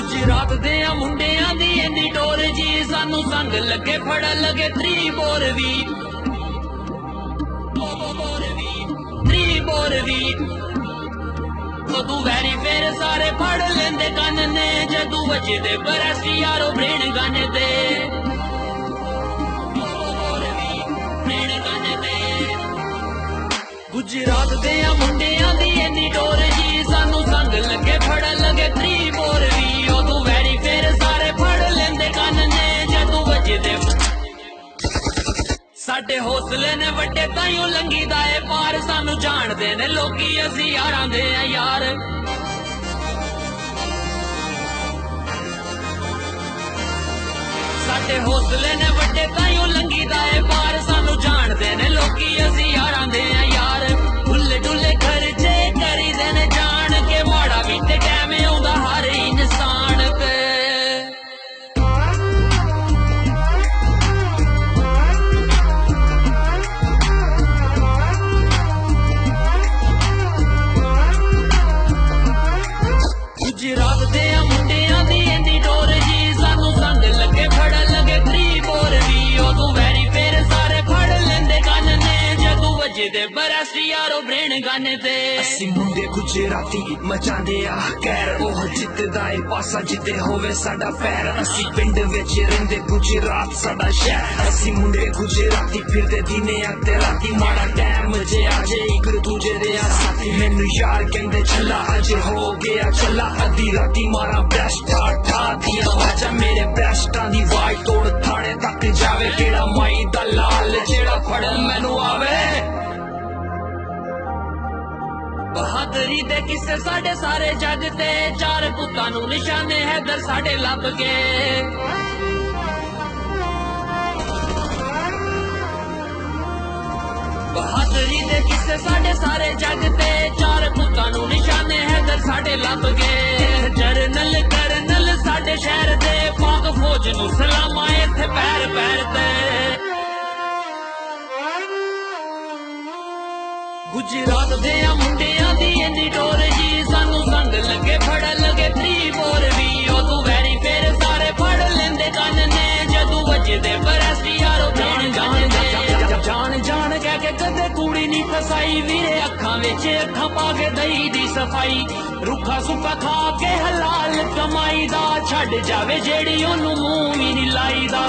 गुजरात दे मुंडियां दी इंदी टोर जी सानू संग लगे फड़ लगे त्री बोरवी तू वैरी फिर सारे फड़ लेंदे कन ने जदू बजदे बरस यारो ब्रेन गाने दे गुजरात दे मुंडियां दी इंदी टोर जी सानू संग लगे फड़ लगे त्री बोरवी तू वैरी फिर सारे फड़ लेंदे कन ने जदू बजदे साडे हौसले ने वड्डे ताइयों लंघीदा है पार सानू जानदे ने लोकी असी यारां दे यार साडे हौसले ने वड्डे ताइयों लंघीदा है पार सानू जानदे ने लोकी असी यारां दे यार खुले डुले खर्चे करी दे ने जान के माड़ा भी ते टैम आउंदा हर इंसान ते गुजरात दे मुंडियां दी इंदी टोर जी सानू संग लगे फड़ लगे त्री बोरवी तू वैरी फिर सारे फड़ लेंदे कन ने जदू वजदे बरस यारो ब्रेन गाने ते ਅਸੀਂ ਮੁੰਡੇ ਗੁਜਰਾਤੀ ਮਚਾਉਂਦੇ ਆ ਕਹਿਰ ਉਹ ਜਿੱਤਦਾ ਏ ਪਾਸਾ ਜਿੱਤੇ ਹੋਵੇ ਸਾਡਾ ਪੈਰ ਅਸੀਂ ਪਿੰਡ ਵਿੱਚ ਰਹਿੰਦੇ ਗੁਜਰਾਤ ਸਾਡਾ ਸ਼ਹਿਰ ਅਸੀਂ ਮੁੰਡੇ ਗੁਜਰਾਤੀ ਫਿਰਦੇ ਦਿਨੇ ਆ ਤੇ ਰਾਤੀ ਮਾੜਾ ਟਾਈਮ ਜੇ ਆਜੇ ਇੱਕ ਦੂਜੇ ਦੇ ਆ ਸਾਥੀ ਮੈਨੂੰ ਯਾਰ ਕਹਿੰਦੇ ਚੱਲਾ ਅੱਜ ਹੋ ਗਿਆ ਚੱਲਾ ਅੱਧੀ ਰਾਤੀ ਮਾਰਾ ਬ੍ਰੈਸਟਾ ਠਾ ਦੀਆਂ ਵਾਜਾਂ ਮੇਰੇ ਬ੍ਰੈਸਟਾਂ ਦੀ ਵਾਈ ਤੋੜ ਥਾਣੇ ਤੱਕ ਜਾਵੇ ਕਿਹੜਾ ਮਾਈ ਦਾ ਲਾਲ ਜਿਹੜਾ ਫੜਨ ਮੈਨੂੰ ਆਵੇ बहादुरी दे किस्से साडे सारे जग ते चार पुत्तां नू निशाने हैदर साडे लभ गए बहादुरी दे किस्से साडे सारे जग ते चार पुत्तां नू निशाने हैदर साडे लभ गए जरनल करनल साडे शहर दे पाक फौज नू सलामा इत्थे पैर पैर ते गुजरात दे मुंडियां दी इंदी टोर जी सानू संग लगे फड़ लगे त्री बोरवी तू वैरी फिर सारे फड़ लेंदे कन ने जदू वजदे बरस यारो जान जान कह के कदे कूड़ी नी फसाई वीरे अखां विच अखां पा के दही दी सफाई रुखा सुखा खा के हलाल कमाई दा छड़ जावे जेड़ी ओनू मूंह भी नी लाईदा